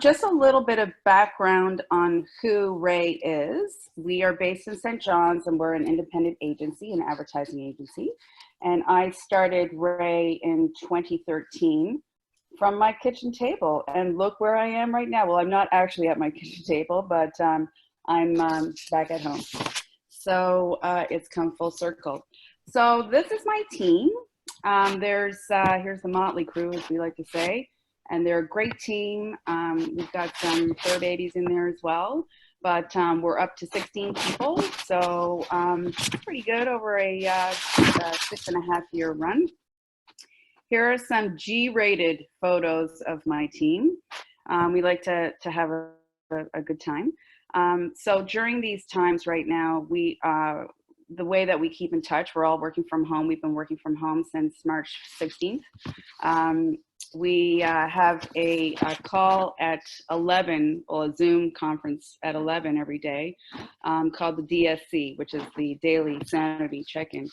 Just a little bit of background on who Ray is. We are based in St. John's, and we're an independent agency, an advertising agency. And I started Ray in 2013 from my kitchen table, and look where I am right now. Well, I'm not actually at my kitchen table, but I'm back at home. So it's come full circle. So this is my team. Here's the motley crew, as we like to say. And they're a great team. We've got some fur babies in there as well, but we're up to 16 people. So pretty good over a 6.5-year run. Here are some G-rated photos of my team. We like to have a good time. So during these times right now, the way that we keep in touch, we're all working from home. We've been working from home since March 16th. We have a call at 11, or a Zoom conference at 11 every day, called the DSC, which is the Daily Sanity Check-In.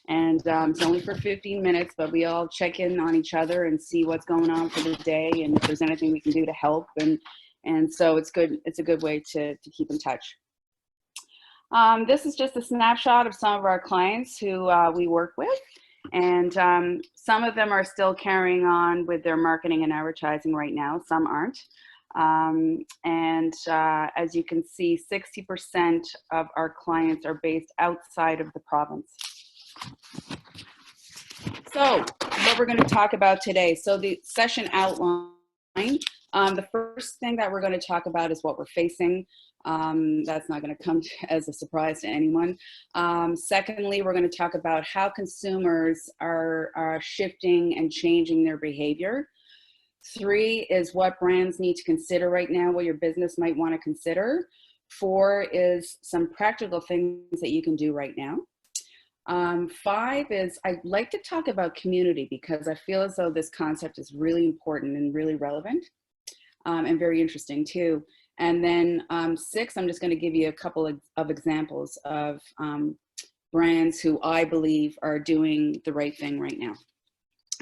And it's only for 15 minutes, but we all check in on each other and see what's going on for the day and if there's anything we can do to help. And so it's good. It's a good way to keep in touch. This is just a snapshot of some of our clients who we work with. And some of them are still carrying on with their marketing and advertising right now. Some aren't. As you can see, 60% of our clients are based outside of the province. So what we're going to talk about today. So the session outline, the first thing that we're going to talk about is what we're facing. That's not going to come as a surprise to anyone. Secondly, we're going to talk about how consumers are shifting and changing their behavior. 3 is what brands need to consider right now, what your business might want to consider. 4 is some practical things that you can do right now. 5 is I'd like to talk about community, because I feel as though this concept is really important and really relevant, and very interesting too. And then 6, I'm just going to give you a couple of examples of brands who I believe are doing the right thing right now.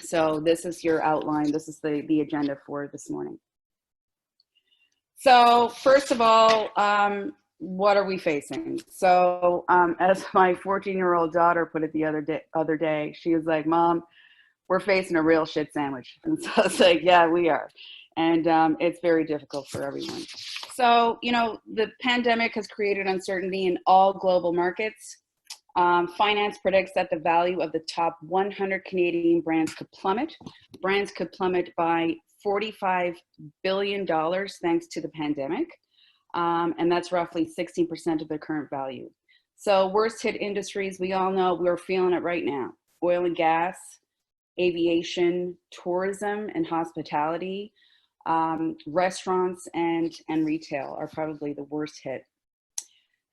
So this is your outline. This is the agenda for this morning. So first of all, what are we facing? So as my 14-year-old daughter put it the other day, she was like, "Mom, we're facing a real shit sandwich." And so it's like, yeah, we are. And it's very difficult for everyone. So, you know, the pandemic has created uncertainty in all global markets. Finance predicts that the value of the top 100 Canadian brands could plummet. Brands could plummet by $45 billion thanks to the pandemic. And that's roughly 16% of their current value. So worst hit industries, we all know we're feeling it right now. Oil and gas, aviation, tourism and hospitality, restaurants and retail are probably the worst hit.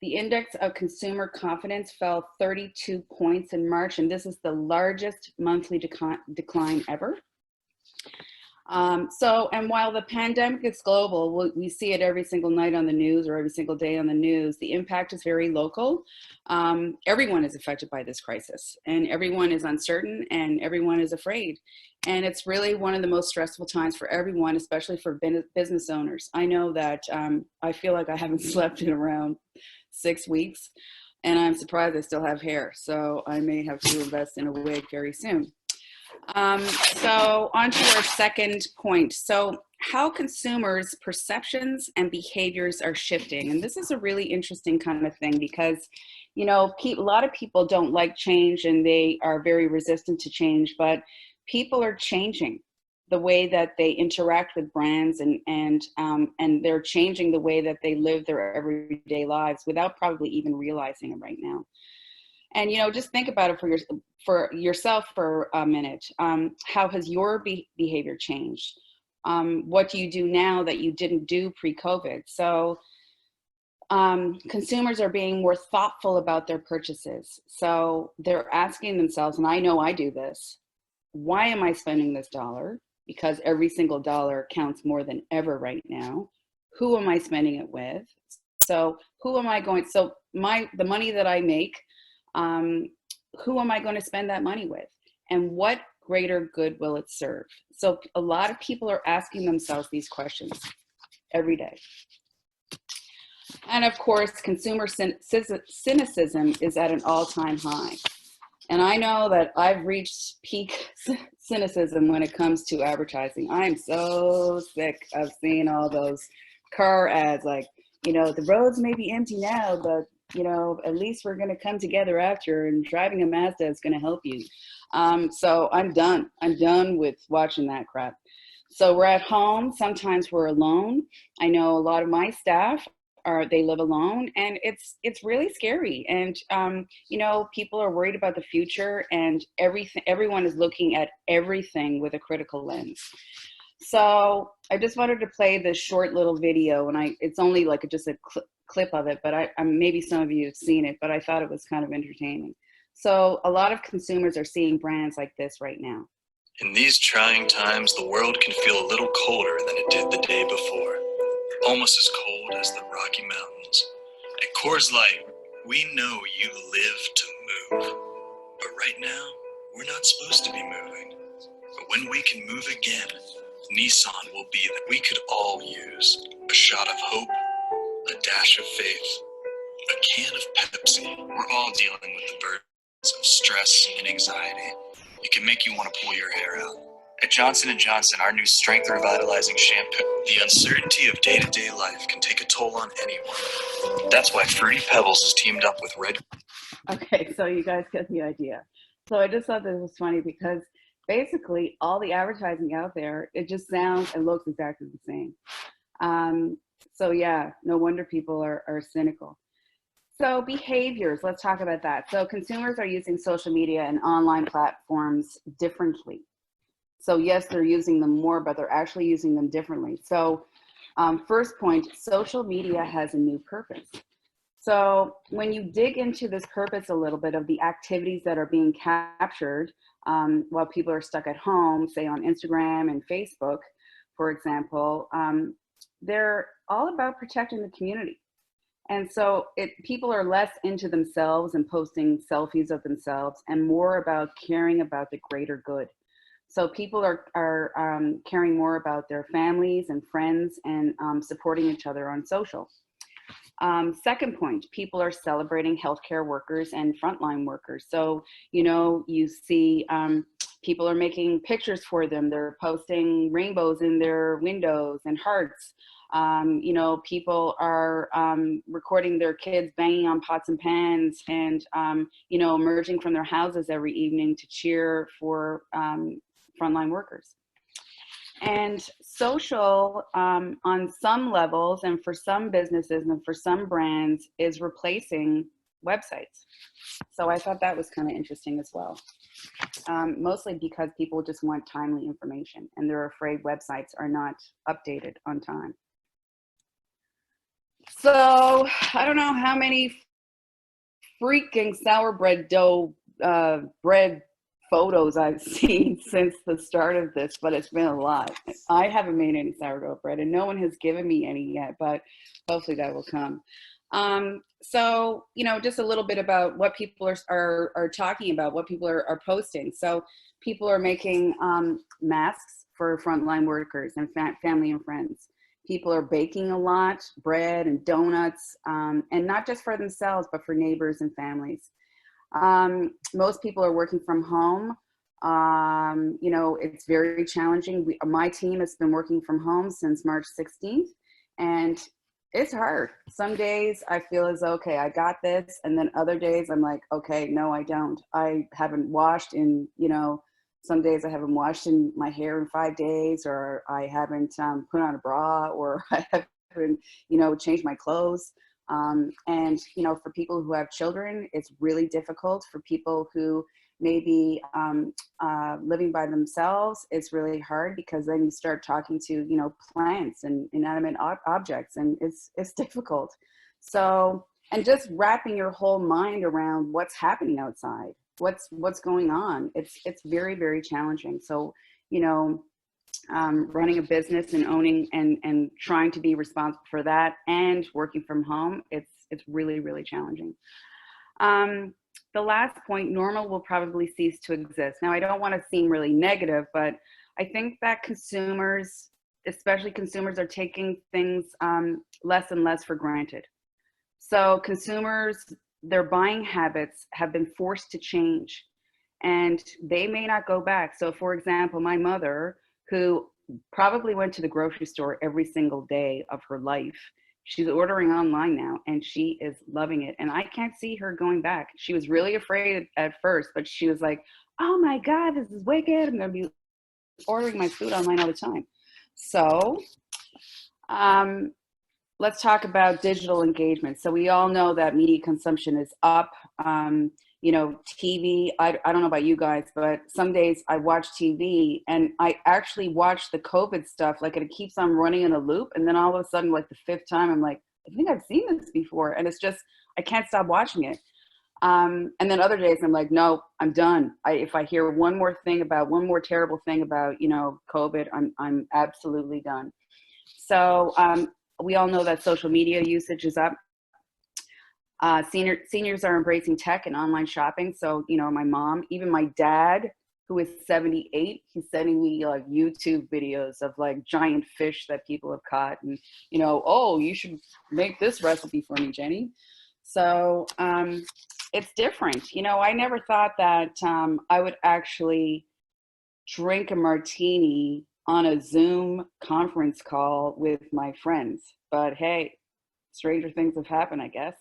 The index of consumer confidence fell 32 points in March, and this is the largest monthly decline ever. And while the pandemic is global, we see it every single night on the news or every single day on the news, the impact is very local. Everyone is affected by this crisis, and everyone is uncertain and everyone is afraid. And it's really one of the most stressful times for everyone, especially for business owners. I know that I feel like I haven't slept in around 6 weeks, and I'm surprised I still have hair. So I may have to invest in a wig very soon. So on to our second point. So how consumers' perceptions and behaviors are shifting. And this is a really interesting kind of thing because, you know, a lot of people don't like change and they are very resistant to change, but people are changing the way that they interact with brands and they're changing the way that they live their everyday lives without probably even realizing it right now. And, you know, just think about it for yourself for a minute. How has your behavior changed? What do you do now that you didn't do pre-COVID? So consumers are being more thoughtful about their purchases. So they're asking themselves, and I know I do this, why am I spending this dollar? Because every single dollar counts more than ever right now. Who am I spending it with? So who am I going, so the money that I make, who am I going to spend that money with? And what greater good will it serve? So a lot of people are asking themselves these questions. every day. And of course, consumer cynicism is at an all-time high. And I know that I've reached peak cynicism when it comes to advertising. I'm so sick of seeing all those car ads like, you know, the roads may be empty now, but, you know, at least we're going to come together after, and driving a Mazda is going to help you. So I'm done. I'm done with watching that crap. So we're at home. Sometimes we're alone. I know a lot of my staff they live alone, and it's really scary. And you know, people are worried about the future, and everyone is looking at everything with a critical lens. So I just wanted to play this short little video, and it's only like just a clip of it, but maybe some of you have seen it, but I thought it was kind of entertaining. So a lot of consumers are seeing brands like this right now. In these trying times, the world can feel a little colder than it did the day before. Almost as cold as the Rocky Mountains. At Coors Light, we know you live to move. But right now, we're not supposed to be moving. But when we can move again, Nissan will be that we could all use. A shot of hope, a dash of faith, a can of Pepsi. We're all dealing with the burdens of stress and anxiety. It can make you want to pull your hair out. At Johnson & Johnson, our new Strength Revitalizing Shampoo, the uncertainty of day-to-day life can take a toll on anyone. That's why Fruity Pebbles has teamed up with Red. Okay, so you guys get the idea. So I just thought this was funny because basically all the advertising out there, it just sounds and looks exactly the same. So yeah, no wonder people are cynical. So behaviors, let's talk about that. So consumers are using social media and online platforms differently. So yes, they're using them more, but they're actually using them differently. So first point, social media has a new purpose. So when you dig into this purpose a little bit of the activities that are being captured while people are stuck at home, say on Instagram and Facebook, for example, they're all about protecting the community. And so people are less into themselves and posting selfies of themselves and more about caring about the greater good. So people are caring more about their families and friends and supporting each other on social. Second point, people are celebrating healthcare workers and frontline workers. So, you know, you see people are making pictures for them. They're posting rainbows in their windows and hearts. You know, people are recording their kids banging on pots and pans and, you know, emerging from their houses every evening to cheer for frontline workers. And social, on some levels and for some businesses and for some brands, is replacing websites. So I thought that was kind of interesting as well. Mostly because people just want timely information and they're afraid websites are not updated on time. So I don't know how many freaking sour bread dough bread photos I've seen since the start of this, but it's been a lot. I haven't made any sourdough bread and no one has given me any yet, but hopefully that will come. So, you know, just a little bit about what people are talking about, what people are posting. So people are making masks for frontline workers and family and friends. People are baking a lot, bread and donuts, and not just for themselves, but for neighbors and families. Most people are working from home. You know, it's very challenging. My team has been working from home since March 16th, and it's hard. Some days I feel as, okay, I got this. And then other days I'm like, okay, no, I don't. I haven't washed in, you know, some days I haven't washed in my hair in 5 days, or I haven't put on a bra, or I haven't, you know, changed my clothes. And, you know, for people who have children, it's really difficult. For people who may be living by themselves, it's really hard because then you start talking to, you know, plants and inanimate objects, and it's difficult. So, and just wrapping your whole mind around what's happening outside, what's going on, it's very, very challenging. So, you know, running a business and owning and trying to be responsible for that and working from home, it's really, really challenging. The last point, normal will probably cease to exist. Now, I don't want to seem really negative, but I think that consumers especially consumers, are taking things less and less for granted. So consumers, their buying habits have been forced to change, and they may not go back. So for example, my mother, who probably went to the grocery store every single day of her life, she's ordering online now and she is loving it. And I can't see her going back. She was really afraid at first, but she was like, oh my God, this is wicked. I'm going to be ordering my food online all the time. So let's talk about digital engagement. So we all know that media consumption is up. You know, TV, I don't know about you guys, but some days I watch TV and I actually watch the COVID stuff, like it keeps on running in a loop. And then all of a sudden, like the fifth time, I'm like, I think I've seen this before. And it's just, I can't stop watching it. And then other days I'm like, no, I'm done. If I hear one more terrible thing about, you know, COVID, I'm absolutely done. So we all know that social media usage is up. Seniors are embracing tech and online shopping. So, you know, my mom, even my dad, who is 78, he's sending me like YouTube videos of like giant fish that people have caught. And, you know, oh, you should make this recipe for me, Jenny. So it's different. You know, I never thought that I would actually drink a martini on a Zoom conference call with my friends. But hey, stranger things have happened, I guess.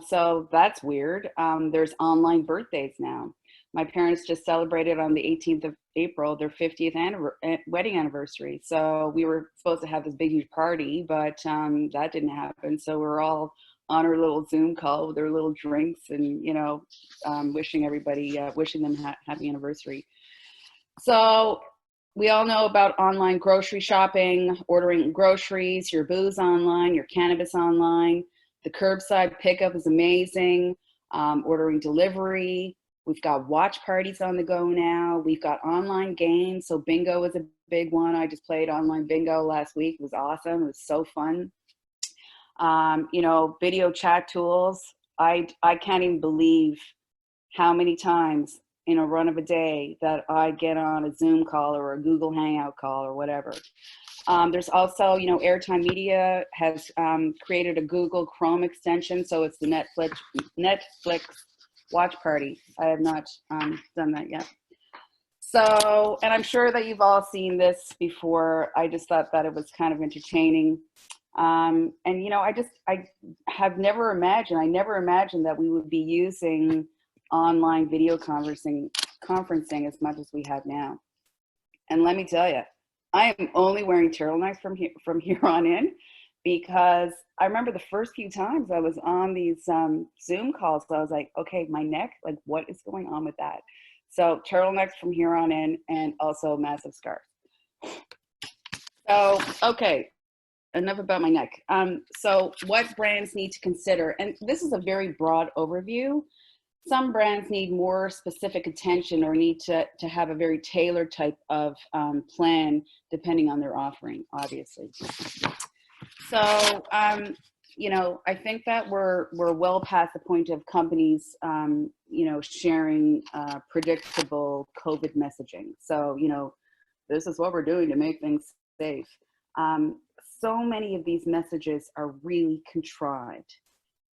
So that's weird. There's online birthdays now. My parents just celebrated on the 18th of April their 50th wedding anniversary. So we were supposed to have this big, huge party, but that didn't happen. So we're all on our little Zoom call with our little drinks and, you know, wishing everybody, wishing them happy anniversary. So we all know about online grocery shopping, ordering groceries, your booze online, your cannabis online. The curbside pickup is amazing. Ordering delivery. We've got watch parties on the go now. We've got online games. So bingo is a big one. I just played online bingo last week. It was awesome. It was so fun. You know, video chat tools. I can't even believe how many times in a run of a day that I get on a Zoom call or a Google Hangout call or whatever. There's also, you know, Airtime Media has created a Google Chrome extension. So it's the Netflix watch party. I have not done that yet. So, and I'm sure that you've all seen this before. I just thought that it was kind of entertaining. And, you know, I never imagined that we would be using online video conferencing as much as we have now. And let me tell you, I am only wearing turtlenecks from here on in, because I remember the first few times I was on these Zoom calls, so I was like, okay, my neck, like what is going on with that? So turtlenecks from here on in, and also massive scarf. So, okay, enough about my neck. So what brands need to consider, and this is a very broad overview. Some brands need more specific attention or need to have a very tailored type of plan depending on their offering, obviously. So, you know, I think that we're well past the point of companies, you know, sharing predictable COVID messaging. So, you know, this is what we're doing to make things safe. So many of these messages are really contrived,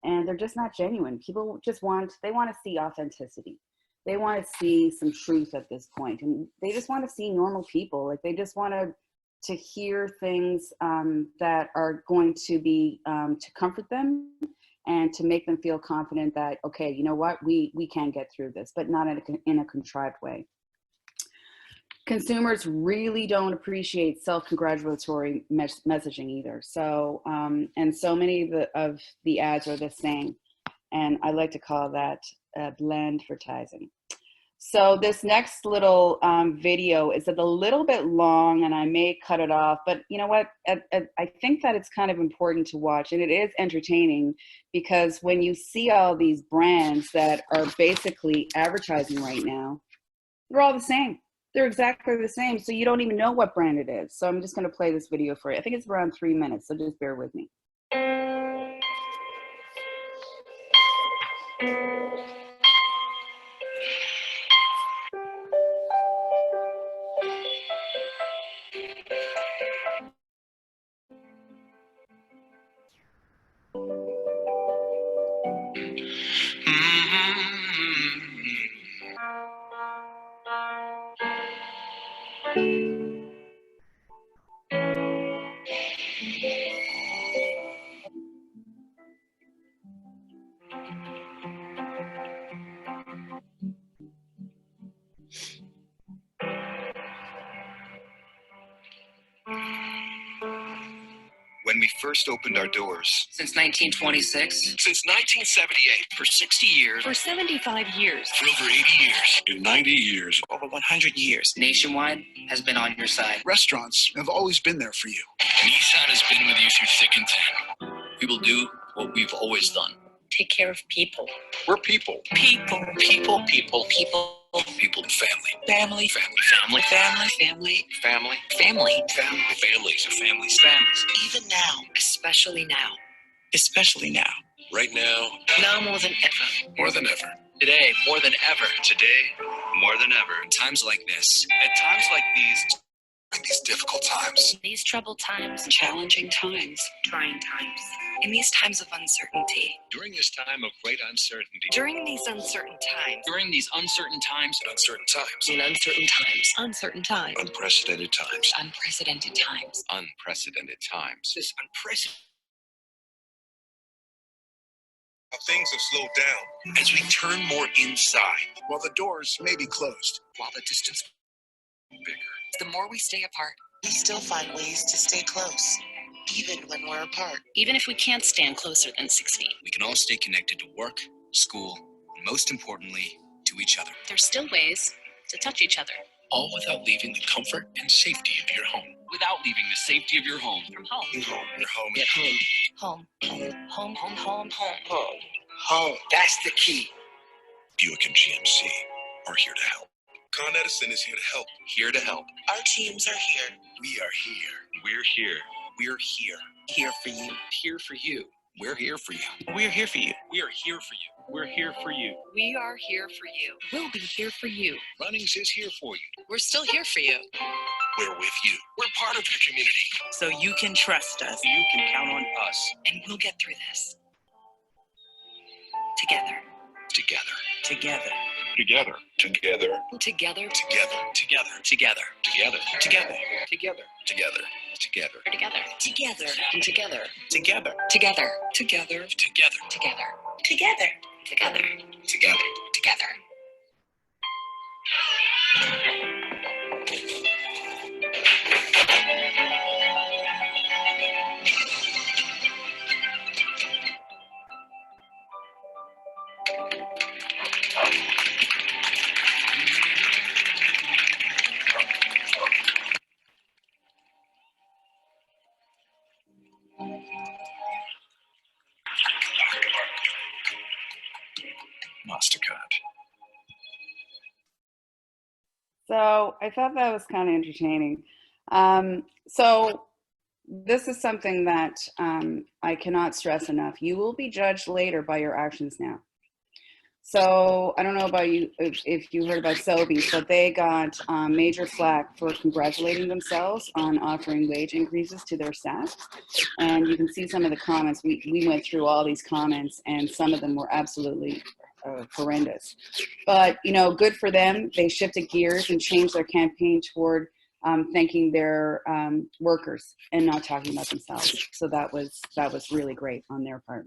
and they're just not genuine. People just want to see authenticity. They want to see some truth at this point, and they just want to see normal people. Like they just want to hear things that are going to be to comfort them and to make them feel confident that, okay, you know what, we can get through this, but not in a contrived way. Consumers really don't appreciate self-congratulatory messaging either. So, and so many of the ads are the same. And I like to call that bland advertising. So this next little video is a little bit long, and I may cut it off, but you know what? I think that it's kind of important to watch, and it is entertaining, because when you see all these brands that are basically advertising right now, they're all the same. They're exactly the same. So you don't even know what brand it is. So I'm just going to play this video for you. I think it's around 3 minutes, so just bear with me. When we first opened our doors. Since 1926. Since 1978. For 60 years. For 75 years. For over 80 years. In 90 years. Over 100 years. Nationwide has been on your side. Restaurants have always been there for you. Nissan has been with you through thick and thin. We will do what we've always done. Take care of people. We're people. People. People. People. People. People and family. Family. Family. Family. Family. Family. Family. Family. Families. Families. Families. Even now. Especially now. Especially now. Right now. Now more than ever. More than ever. Today, more than ever. Today, more than ever. In times like this. At times like these. In these difficult times. These troubled times. Challenging times. Trying times. In these times of uncertainty. During this time of great uncertainty. During these uncertain times. During these uncertain times. In uncertain times. In uncertain times. Uncertain times. Unprecedented times. Unprecedented times. Unprecedented times. This unprecedented. Things have slowed down as we turn more inside. While the doors may be closed. While the distance Bigger. The more we stay apart, we still find ways to stay close, even when we're apart. Even if we can't stand closer than 6 feet. We can all stay connected to work, school, and most importantly, to each other. There's still ways to touch each other. All without leaving the comfort and safety of your home. Without leaving the safety of your home. From home. Home. Your home. At home. Home. Home. Home. Home. Home. Home. Home. That's the key. Buick and GMC are here to help. Con Edison is here to help. Here to help. Our teams are here. We are here. We're here. We're here. Here for you. Here for you. We're here for you. We're here for you. We are here for you. We're here for you. We are here for you. We'll be here for you. Runnings is here for you. We're still here for you. We're with you. We're part of your community. So you can trust us. You can count on us. And we'll get through this. Together. Together. Together. Together. Together. Together. Together. Together. Together. Together. Together. Together. Together. Together. Together. Together. And together. Together. Together. Together. Together. Together. Together. Together. Together. Together. Mastercard. So I thought that was kind of entertaining. So this is something that I cannot stress enough. You will be judged later by your actions now. So I don't know about you, if you heard about Sobeys, but they got major flack for congratulating themselves on offering wage increases to their staff. And you can see some of the comments. We went through all these comments, and some of them were absolutely horrendous. But, you know, good for them. They shifted gears and changed their campaign toward thanking their workers and not talking about themselves. So that was really great on their part.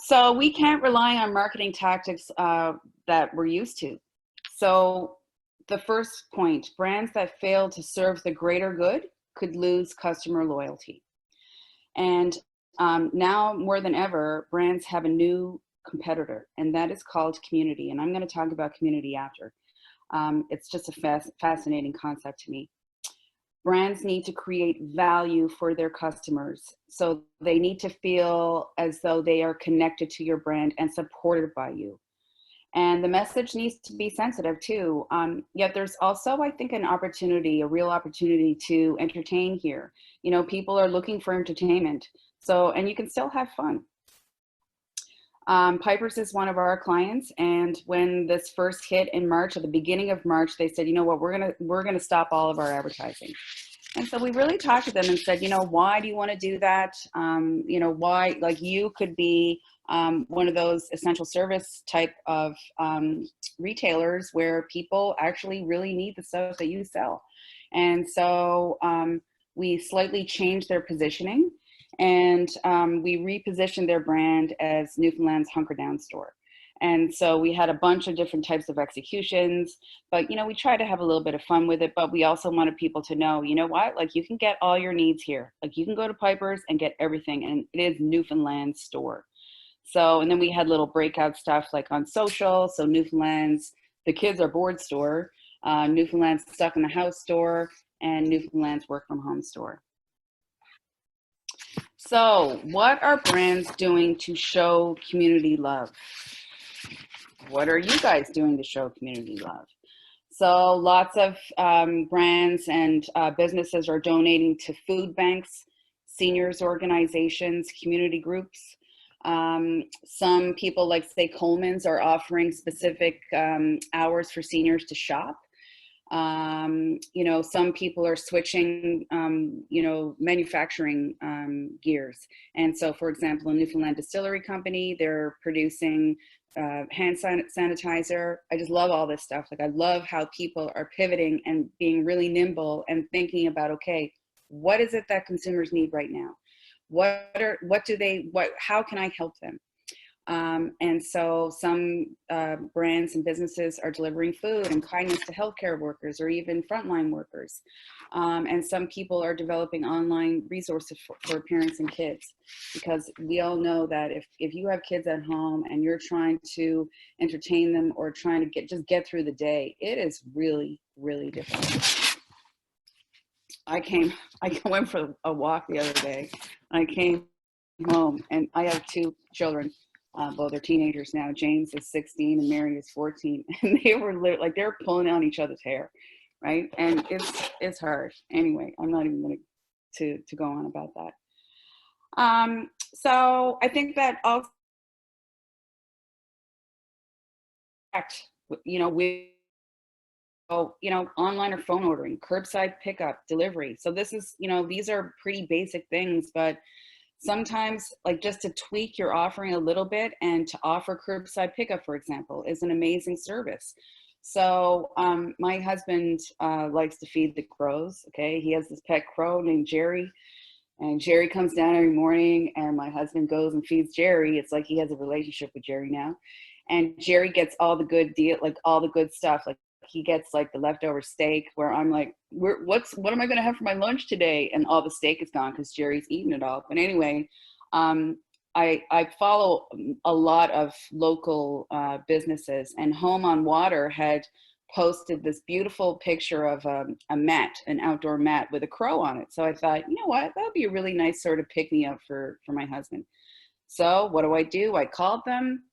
So we can't rely on marketing tactics that we're used to. So the first point, brands that fail to serve the greater good could lose customer loyalty. And now more than ever, brands have a new competitor, and that is called community. And I'm going to talk about community after. It's just a fascinating concept to me. Brands need to create value for their customers. So they need to feel as though they are connected to your brand and supported by you. And the message needs to be sensitive too. Yet there's also, I think, an opportunity, a real opportunity to entertain here. You know, people are looking for entertainment. So, and you can still have fun. Piper's is one of our clients, and when this first hit in March, at the beginning of March, they said, you know what, we're gonna stop all of our advertising. And so we really talked to them and said, why do you want to do that? Why, like, you could be one of those essential service type of retailers where people actually really need the stuff that you sell. And so we slightly changed their positioning, and we repositioned their brand as Newfoundland's Hunker Down Store. And so we had a bunch of different types of executions, but, we try to have a little bit of fun with it, but we also wanted people to know, what, like, you can get all your needs here. Like, you can go to Piper's and get everything, and it is Newfoundland's store. So, and then we had little breakout stuff like on social. So Newfoundland's The Kids Are Bored store, Newfoundland's Stuck in the House store, and Newfoundland's Work from Home store. So what are brands doing to show community love? What are you guys doing to show community love? So lots of brands and businesses are donating to food banks, seniors organizations, community groups. Some people, like say Coleman's, are offering specific hours for seniors to shop. Some people are switching, manufacturing gears. And so, for example, a Newfoundland Distillery Company, they're producing hand sanitizer. I just love all this stuff. Like, I love how people are pivoting and being really nimble and thinking about, okay, what is it that consumers need right now? How can I help them? And so some brands and businesses are delivering food and kindness to healthcare workers or even frontline workers. And some people are developing online resources for parents and kids, because we all know that if you have kids at home and you're trying to entertain them or trying to just get through the day, it is really, really difficult. I went for a walk the other day. I came home and I have two children. Both are teenagers now. James is 16 and Mary is 14, and they were like, they're pulling on each other's hair, right? And it's hard. Anyway, I'm not even going to go on about that. So I think that also, online or phone ordering, curbside pickup, delivery. So this is, these are pretty basic things, but sometimes, like, just to tweak your offering a little bit and to offer curbside pickup, for example, is an amazing service. So my husband likes to feed the crows. Okay, he has this pet crow named Jerry, and Jerry comes down every morning, and my husband goes and feeds Jerry. It's like he has a relationship with Jerry now, and Jerry gets all the good deal, like all the good stuff. Like, he gets like the leftover steak, where I'm like, what am I going to have for my lunch today? And all the steak is gone because Jerry's eaten it all. But anyway, I follow a lot of local businesses, and Home on Water had posted this beautiful picture of a mat, an outdoor mat with a crow on it. So I thought, you know what, that would be a really nice sort of pick me up for my husband. So what do? I called them.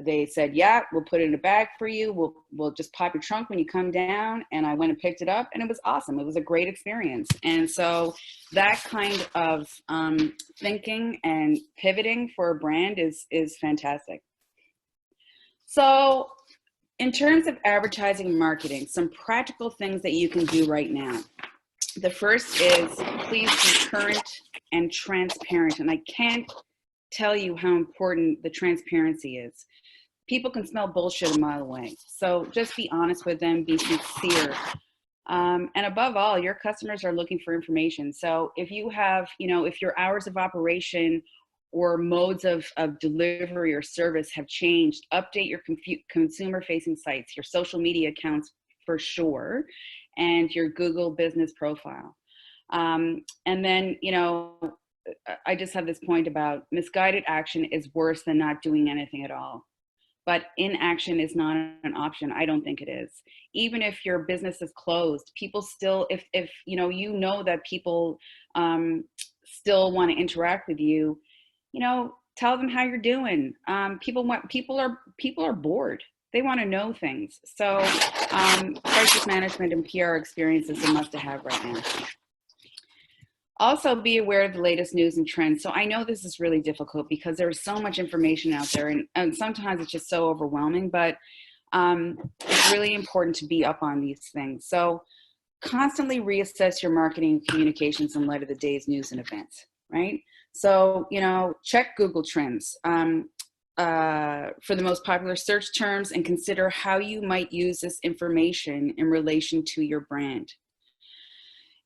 They said, yeah, we'll put it in a bag for you. We'll just pop your trunk when you come down. And I went and picked it up, and it was awesome. It was a great experience. And so that kind of thinking and pivoting for a brand is fantastic. So in terms of advertising and marketing, some practical things that you can do right now. The first is, please be current and transparent. And I can't tell you how important the transparency is. People can smell bullshit a mile away. So just be honest with them, be sincere. And above all, your customers are looking for information. So if you have, if your hours of operation or modes of delivery or service have changed, update your consumer-facing sites, your social media accounts for sure, and your Google business profile. And then, I just have this point about misguided action is worse than not doing anything at all. But inaction is not an option. I don't think it is. Even if your business is closed, people still, if that people still want to interact with you, tell them how you're doing. People are bored. They want to know things. So crisis management and PR experience is a must-have right now. Also, be aware of the latest news and trends. So I know this is really difficult because there's so much information out there, and sometimes it's just so overwhelming, but it's really important to be up on these things. So constantly reassess your marketing and communications in light of the day's news and events, right? So, you know, check Google Trends for the most popular search terms and consider how you might use this information in relation to your brand.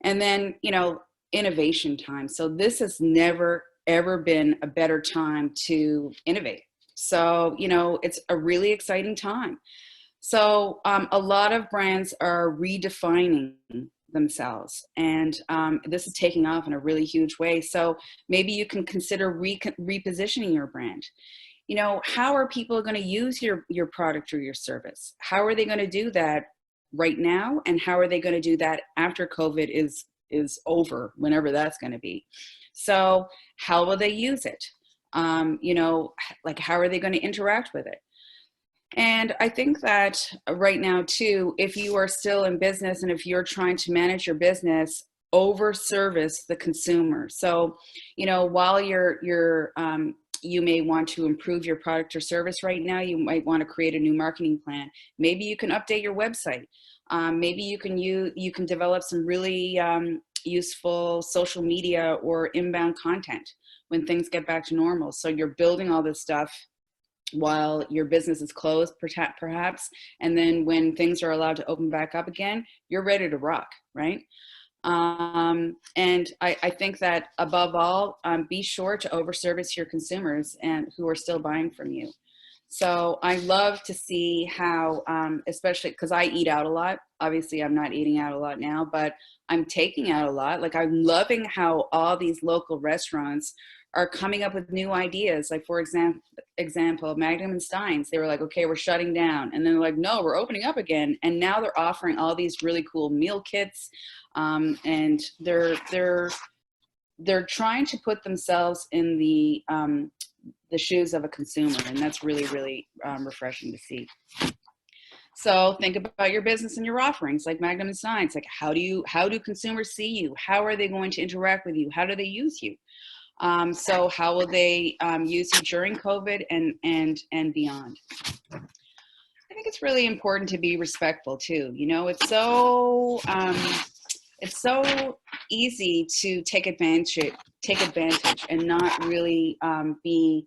And then, you know, innovation time. So this has never, ever been a better time to innovate. So, you know, it's a really exciting time. So a lot of brands are redefining themselves, and this is taking off in a really huge way. So maybe you can consider repositioning your brand. You know, how are people going to use your product or your service? How are they going to do that right now, and how are they going to do that after COVID is over, whenever that's going to be? So how will they use it? You know, like, how are they going to interact with it? And I think that right now too, if you are still in business and if you're trying to manage your business, over service the consumer. So, you know, while you may want to improve your product or service right now, you might want to create a new marketing plan. Maybe you can update your website. Maybe you can develop some really useful social media or inbound content when things get back to normal. So you're building all this stuff while your business is closed, perhaps, and then when things are allowed to open back up again, you're ready to rock, right? And I think that above all, be sure to overservice your consumers and who are still buying from you. So I love to see how, especially because I eat out a lot. Obviously, I'm not eating out a lot now, but I'm taking out a lot. Like, I'm loving how all these local restaurants are coming up with new ideas. Like, for example, Magnum and Stein's, they were like, okay, we're shutting down. And then they're like, no, we're opening up again. And now they're offering all these really cool meal kits. And they're trying to put themselves in the shoes of a consumer. And that's really, really refreshing to see. So think about your business and your offerings, like Magnum and Stein's. Like, how do consumers see you? How are they going to interact with you? How do they use you? So how will they use you during COVID and beyond? I think it's really important to be respectful too. You know, it's so easy to take advantage and not really be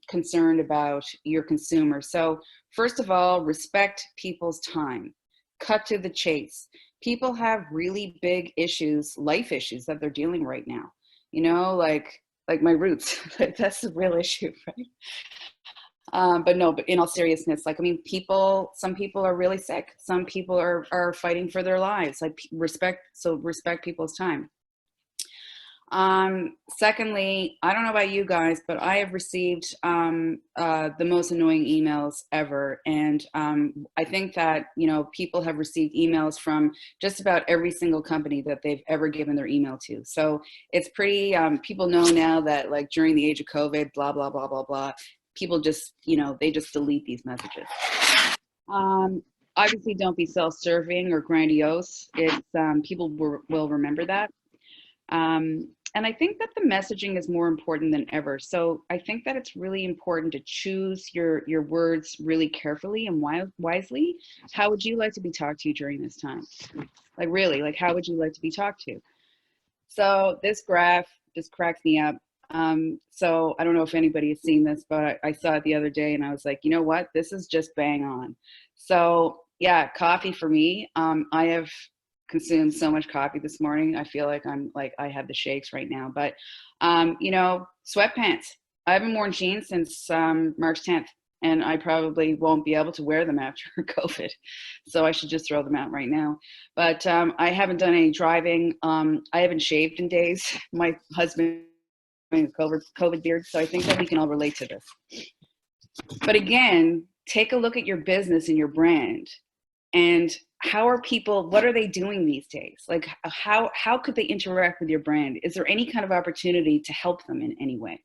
concerned about your consumer. So first of all, respect people's time. Cut to the chase. People have really big issues, life issues that they're dealing right now. You know, like my roots, that's the real issue, right? But in all seriousness, like, I mean, some people are really sick. Some people are fighting for their lives. Like, respect people's time. Secondly, I don't know about you guys, but I have received the most annoying emails ever. And I think that, you know, people have received emails from just about every single company that they've ever given their email to. So it's pretty, people know now that, like, during the age of COVID, blah, blah, blah, blah, blah, people just, you know, they just delete these messages. Obviously, don't be self-serving or grandiose. It's people will remember that. And I think that the messaging is more important than ever. So I think that it's really important to choose your words really carefully and wisely. How would you like to be talked to during this time? Like, really, like, how would you like to be talked to? So this graph just cracks me up. So I don't know if anybody has seen this, but I saw it the other day and I was like, you know what? This is just bang on. So yeah, coffee for me. I have consumed so much coffee this morning. I feel like I have the shakes right now, but you know, sweatpants. I haven't worn jeans since March 10th, and I probably won't be able to wear them after COVID. So I should just throw them out right now. But I haven't done any driving. I haven't shaved in days. My husband has a COVID beard, so I think that we can all relate to this. But again, take a look at your business and your brand. And what are they doing these days? Like, how could they interact with your brand? Is there any kind of opportunity to help them in any way?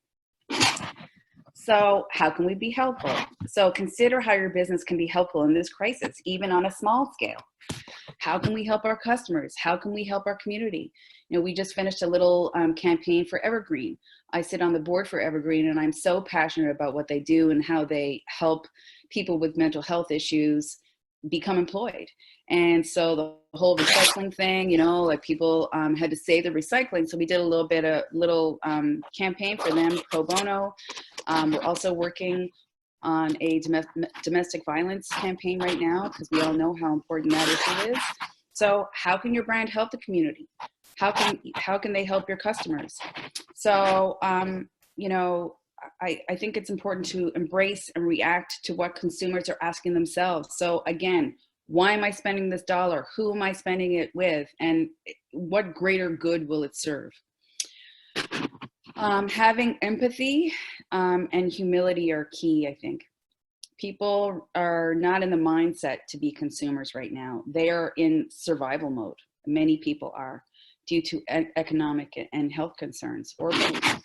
So how can we be helpful? So consider how your business can be helpful in this crisis, even on a small scale. How can we help our customers? How can we help our community? You know, we just finished a little campaign for Evergreen. I sit on the board for Evergreen, and I'm so passionate about what they do and how they help people with mental health issues become employed. And so the whole recycling thing, like people had to save the recycling. So we did a little campaign for them, pro bono. We're also working on a domestic violence campaign right now, because we all know how important that issue is. So how can your brand help the community? How can they help your customers? So, I think it's important to embrace and react to what consumers are asking themselves. So again, why am I spending this dollar? Who am I spending it with? And what greater good will it serve? Having empathy and humility are key, I think. People are not in the mindset to be consumers right now. They are in survival mode. Many people are, due to economic and health concerns or both.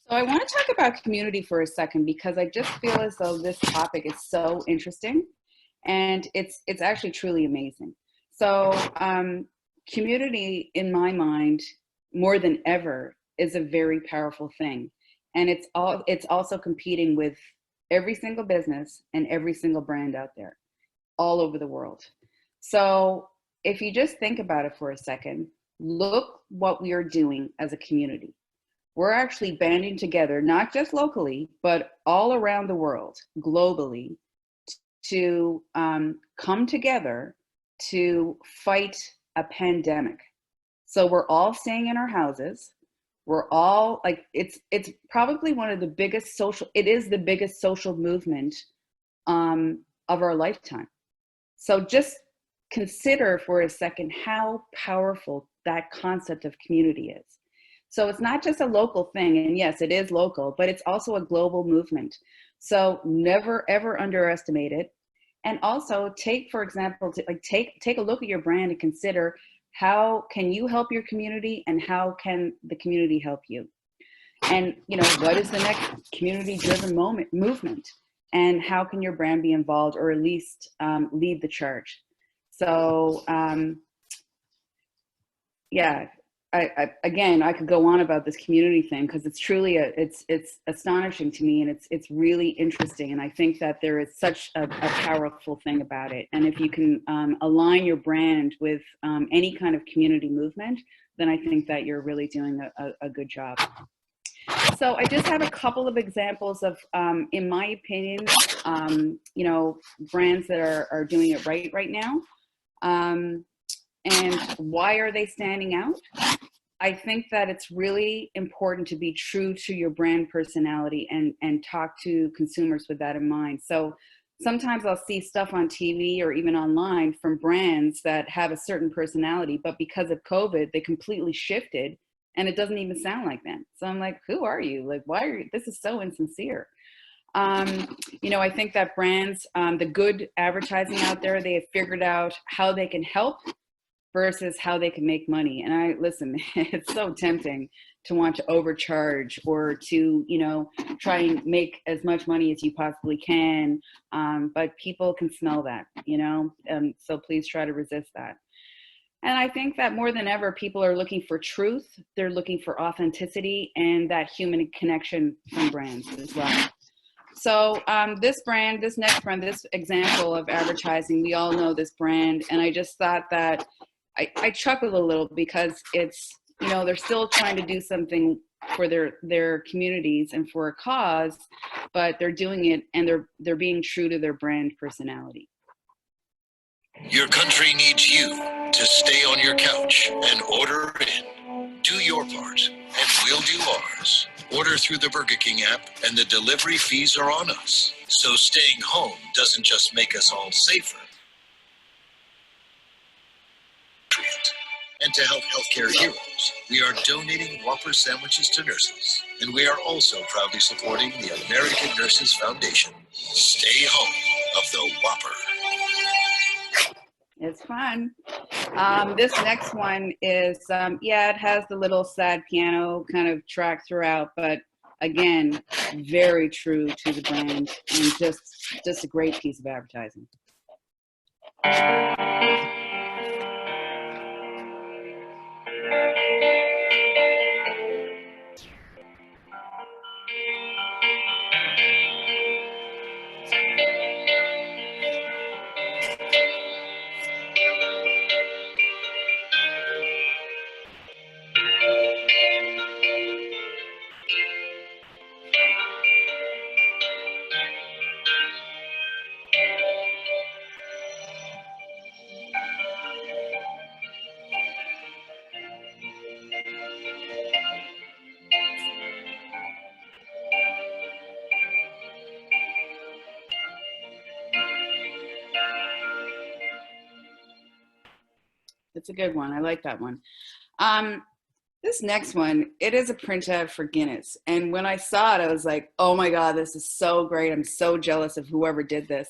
So I want to talk about community for a second, because I just feel as though this topic is so interesting, and it's actually truly amazing. So community, in my mind, more than ever, is a very powerful thing. And it's also competing with every single business and every single brand out there, all over the world. So if you just think about it for a second, look what we are doing as a community. We're actually banding together, not just locally, but all around the world, globally, to come together to fight a pandemic. So we're all staying in our houses. We're all it's probably one of the biggest it is the biggest social movement of our lifetime. So just consider for a second how powerful that concept of community is. So it's not just a local thing, and yes, it is local, but it's also a global movement. So never ever underestimate it. And also take, for example, take a look at your brand and consider, how can you help your community, and how can the community help you? And what is the next community-driven movement, and how can your brand be involved, or at least lead the charge? So yeah, I could go on about this community thing, because it's truly it's astonishing to me, and it's really interesting. And I think that there is such a powerful thing about it. And if you can align your brand with any kind of community movement, then I think that you're really doing a good job. So I just have a couple of examples of, in my opinion, brands that are doing it right now. And why are they standing out? I think that it's really important to be true to your brand personality and talk to consumers with that in mind. So sometimes I'll see stuff on TV or even online from brands that have a certain personality, but because of COVID, they completely shifted and it doesn't even sound like them. So I'm like, who are you? Like, why are you? This is so insincere. I think that brands, the good advertising out there, they have figured out how they can help versus how they can make money. And listen, it's so tempting to want to overcharge or to, try and make as much money as you possibly can. But people can smell that, so please try to resist that. And I think that more than ever, people are looking for truth. They're looking for authenticity and that human connection from brands as well. So this next brand, this example of advertising, we all know this brand. And I just thought that I chuckled a little, because it's, they're still trying to do something for their communities and for a cause, but they're doing it and they're being true to their brand personality. Your country needs you to stay on your couch and order in. Do your part, and we'll do ours. Order through the Burger King app, and the delivery fees are on us. So staying home doesn't just make us all safer. And to help healthcare heroes, we are donating Whopper sandwiches to nurses. And we are also proudly supporting the American Nurses Foundation. Stay home of the Whopper. It's fun. This next one is, it has the little sad piano kind of track throughout, but again, very true to the brand and just a great piece of advertising. That's a good one. I like that one. This next one, it is a printout for Guinness. And when I saw it, I was like, oh my God, this is so great. I'm so jealous of whoever did this.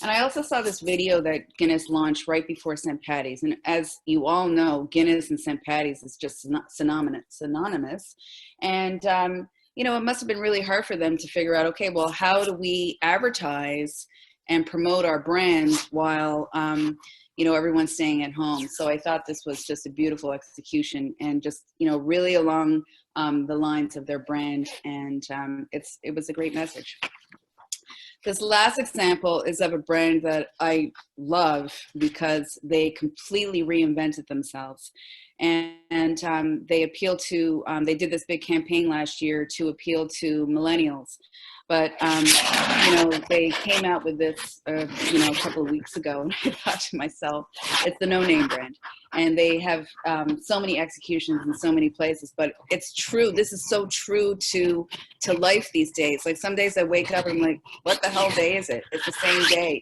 And I also saw this video that Guinness launched right before St. Patty's. And as you all know, Guinness and St. Patty's is just synonymous. And, you know, it must have been really hard for them to figure out, okay, well, how do we advertise and promote our brand while, you know, everyone's staying at home. So I thought this was just a beautiful execution and just, you know, really along the lines of their brand. And it was a great message. This last example is of a brand that I love because they completely reinvented themselves. And they appeal to, they did this big campaign last year to appeal to millennials. But, you know, they came out with this, you know, a couple of weeks ago, and I thought to myself, it's the No Name brand. And they have so many executions in so many places, but it's true. This is so true to life these days. Like some days I wake up and I'm like, what the hell day is it? It's the same day.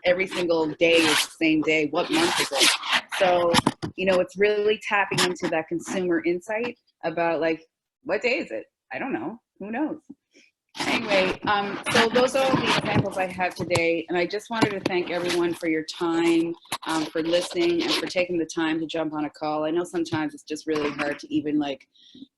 Every single day is the same day. What month is it? So, you know, it's really tapping into that consumer insight about like, what day is it? I don't know. Who knows? Anyway, so those are all the examples I have today, and I just wanted to thank everyone for your time, for listening, and for taking the time to jump on a call. I know sometimes it's just really hard to even like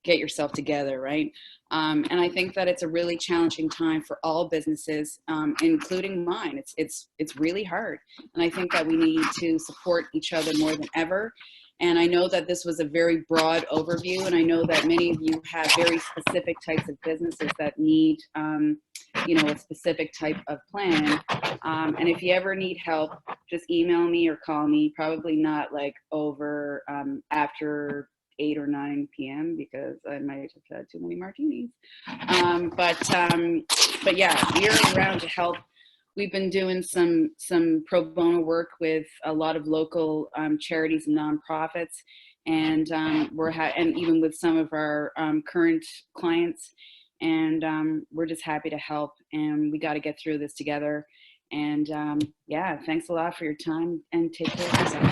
get yourself together, right? And I think that it's a really challenging time for all businesses, including mine. It's really hard, and I think that we need to support each other more than ever. And I know that this was a very broad overview, and I know that many of you have very specific types of businesses that need, you know, a specific type of plan. And if you ever need help, just email me or call me, probably not like over after 8 or 9 p.m. because I might have had too many martinis. But yeah, we're around to help. We've been doing some pro bono work with a lot of local charities and nonprofits, and and even with some of our current clients, and we're just happy to help. And we got to get through this together. And yeah, thanks a lot for your time, and take care of yourself.